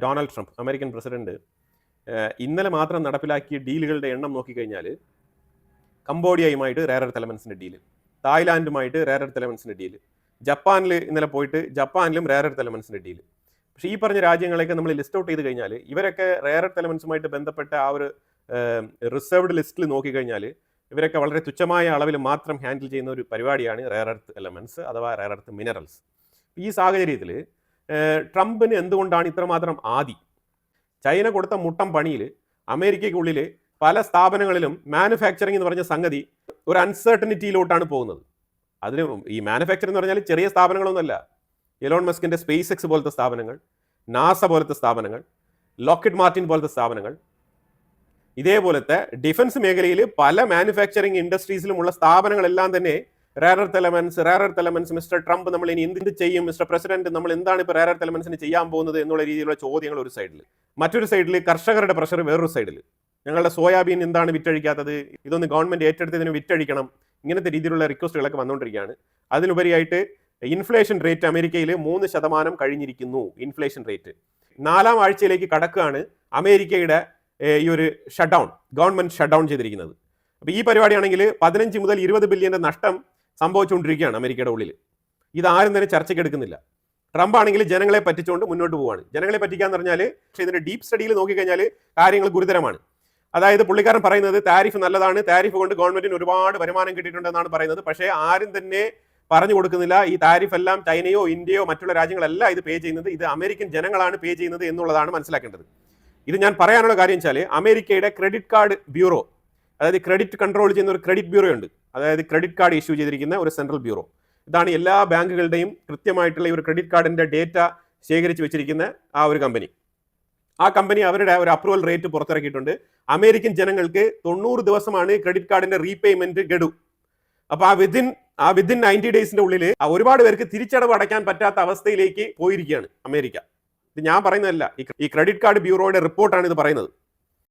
Donald Trump American president ഇന്നലെ മാത്രം നടപ്പിലാക്കിയ ഡീലുകളുടെ എണ്ണം നോക്കിക്കഴിഞ്ഞാൽ കംബോഡിയയുമായിട്ട് റെയർ എർത്ത് എലമെന്റ്സിന്റെ ഡീല്, തായ്ലാൻഡുമായിട്ട് റെയർ എർത്ത് എലമെന്റ്സിന്റെ ഡീല്, ജപ്പാനിൽ ഇന്നലെ പോയിട്ട് ജപ്പാനിലും റെയർ എർത്ത് എലമെന്റ്സിന്റെ ഡീല്. പക്ഷേ ഈ പറഞ്ഞ രാജ്യങ്ങളെയൊക്കെ നമ്മൾ ലിസ്റ്റ് ഔട്ട് ചെയ്ത് കഴിഞ്ഞാൽ ഇവരൊക്കെ റെയർ എർത്ത് എലമെന്റ്സുമായിട്ട് ബന്ധപ്പെട്ട ആ ഒരു റിസർവ്ഡ് ലിസ്റ്റിൽ നോക്കിക്കഴിഞ്ഞാൽ ഇവരൊക്കെ വളരെ തുച്ഛമായ അളവിൽ മാത്രം ഹാൻഡിൽ ചെയ്യുന്ന ഒരു പരിപാടിയാണ് റെയർ എർത്ത് എലമെന്റ്സ് അഥവാ റെയർ എർത്ത് മിനറൽസ്. ഈ സാഹചര്യത്തിൽ ട്രംപിന് എന്തുകൊണ്ടാണ് ഇത്രമാത്രം ആദി? ചൈന കൊടുത്ത മുട്ടം പണിയിൽ അമേരിക്കയ്ക്കുള്ളിൽ പല സ്ഥാപനങ്ങളിലും മാനുഫാക്ചറിങ് എന്ന് പറഞ്ഞ സംഗതി ഒരു അൺസർട്ടനിറ്റിയിലോട്ടാണ് പോകുന്നത്. അതിന് ഈ മാനുഫാക്ചറിംഗ് എന്ന് പറഞ്ഞാൽ ചെറിയ സ്ഥാപനങ്ങളൊന്നുമല്ല. എലോൺ മസ്കിന്റെ സ്പേസ് എക്സ് പോലത്തെ സ്ഥാപനങ്ങൾ, നാസ പോലത്തെ സ്ഥാപനങ്ങൾ, ലോക്കിഡ് മാർട്ടിൻ പോലത്തെ സ്ഥാപനങ്ങൾ, ഇതേപോലത്തെ ഡിഫൻസ് മേഖലയിൽ പല മാനുഫാക്ചറിങ് ഇൻഡസ്ട്രീസിലുമുള്ള സ്ഥാപനങ്ങളെല്ലാം തന്നെ rare earth elements mister Trump നമ്മൾ ഇനി എന്ത് ചെയ്യും, മിസ്റ്റർ പ്രസിഡന്റ് നമ്മൾ എന്താണ് ഇപ്പോൾ റെയർ എർത്ത് എലമെന്റ്സിന് ചെയ്യാൻ പോകുന്നത് എന്നുള്ള രീതിയിലുള്ള ചോദ്യങ്ങൾ ഒരു സൈഡിൽ, മറ്റൊരു സൈഡിൽ കർഷകരുടെ പ്രഷർ വേറൊരു സൈഡിൽ, ഞങ്ങളുടെ സോയാബീൻ എന്താണ് വിറ്റഴിക്കാത്തത്, ഇതൊന്ന് ഗവൺമെന്റ് ഏറ്റെടുത്തതിന് വിറ്റഴിക്കണം, ഇങ്ങനത്തെ രീതിയിലുള്ള റിക്വസ്റ്റുകളൊക്കെ വന്നുകൊണ്ടിരിക്കുകയാണ്. അതിലുപരിയായിട്ട് ഇൻഫ്ലേഷൻ റേറ്റ് അമേരിക്കയിൽ 3% കഴിഞ്ഞിരിക്കുന്നു. ഇൻഫ്ലേഷൻ റേറ്റ് 4ാം ആഴ്ചയിലേക്ക് കടക്കുകയാണ്. അമേരിക്കയുടെ ഈ ഒരു ഗവൺമെന്റ് ഷട്ട് ഡൗൺ ചെയ്തിരിക്കുന്നത്. അപ്പോൾ ഈ പരിപാടിയാണെങ്കിൽ 15 മുതൽ 20 ബില്യന്റെ നഷ്ടം സംഭവിച്ചുകൊണ്ടിരിക്കുകയാണ് അമേരിക്കയുടെ ഉള്ളിൽ. ഇതാരും തന്നെ ചർച്ചയ്ക്ക് എടുക്കുന്നില്ല. ട്രംപ് ആണെങ്കിൽ ജനങ്ങളെ പറ്റിച്ചുകൊണ്ട് മുന്നോട്ട് പോവുകയാണ്. ജനങ്ങളെ പറ്റിക്കാന്ന് പറഞ്ഞാൽ പക്ഷേ ഇതിന്റെ ഡീപ്പ് സ്റ്റഡിയിൽ നോക്കിക്കഴിഞ്ഞാൽ കാര്യങ്ങൾ ഗുരുതരമാണ്. അതായത് പുള്ളിക്കാരൻ പറയുന്നത് താരിഫ് നല്ലതാണ്, താരിഫ് കൊണ്ട് ഗവൺമെന്റിന് ഒരുപാട് വരുമാനം കിട്ടിയിട്ടുണ്ടെന്നാണ് പറയുന്നത്. പക്ഷേ ആരും തന്നെ പറഞ്ഞു കൊടുക്കുന്നില്ല ഈ താരിഫ് എല്ലാം ചൈനയോ ഇന്ത്യയോ മറ്റുള്ള രാജ്യങ്ങളല്ല ഇത് പേ ചെയ്യുന്നത്, ഇത് അമേരിക്കൻ ജനങ്ങളാണ് പേ ചെയ്യുന്നത് എന്നുള്ളതാണ് മനസ്സിലാക്കേണ്ടത്. ഇത് ഞാൻ പറയാനുള്ള കാര്യം വെച്ചാൽ അമേരിക്കയുടെ ക്രെഡിറ്റ് കാർഡ് ബ്യൂറോ, അതായത് ക്രെഡിറ്റ് കൺട്രോൾ ചെയ്യുന്ന ഒരു ക്രെഡിറ്റ് ബ്യൂറോ ഉണ്ട്. അതായത് ക്രെഡിറ്റ് കാർഡ് ഇഷ്യൂ ചെയ്തിരിക്കുന്ന ഒരു സെൻട്രൽ ബ്യൂറോ. ഇതാണ് എല്ലാ ബാങ്കുകളുടെയും കൃത്യമായിട്ടുള്ള ഈ ഒരു ക്രെഡിറ്റ് കാർഡിന്റെ ഡേറ്റ ശേഖരിച്ച് വെച്ചിരിക്കുന്ന ആ ഒരു കമ്പനി. ആ കമ്പനി അവരുടെ ഒരു അപ്രൂവൽ റേറ്റ് പുറത്തിറക്കിയിട്ടുണ്ട്. അമേരിക്കൻ ജനങ്ങൾക്ക് 90 ദിവസമാണ് ക്രെഡിറ്റ് കാർഡിന്റെ റീപേയ്മെന്റ് ഗഡു. അപ്പൊ ആ വിതിൻ 90 ഡേയ്സിന്റെ ഉള്ളിൽ ഒരുപാട് പേർക്ക് തിരിച്ചടവ് അടയ്ക്കാൻ പറ്റാത്ത അവസ്ഥയിലേക്ക് പോയിരിക്കുകയാണ് അമേരിക്ക. ഇത് ഞാൻ പറയുന്നതല്ല, ഈ ക്രെഡിറ്റ് കാർഡ് ബ്യൂറോയുടെ റിപ്പോർട്ടാണ് ഇത് പറയുന്നത്.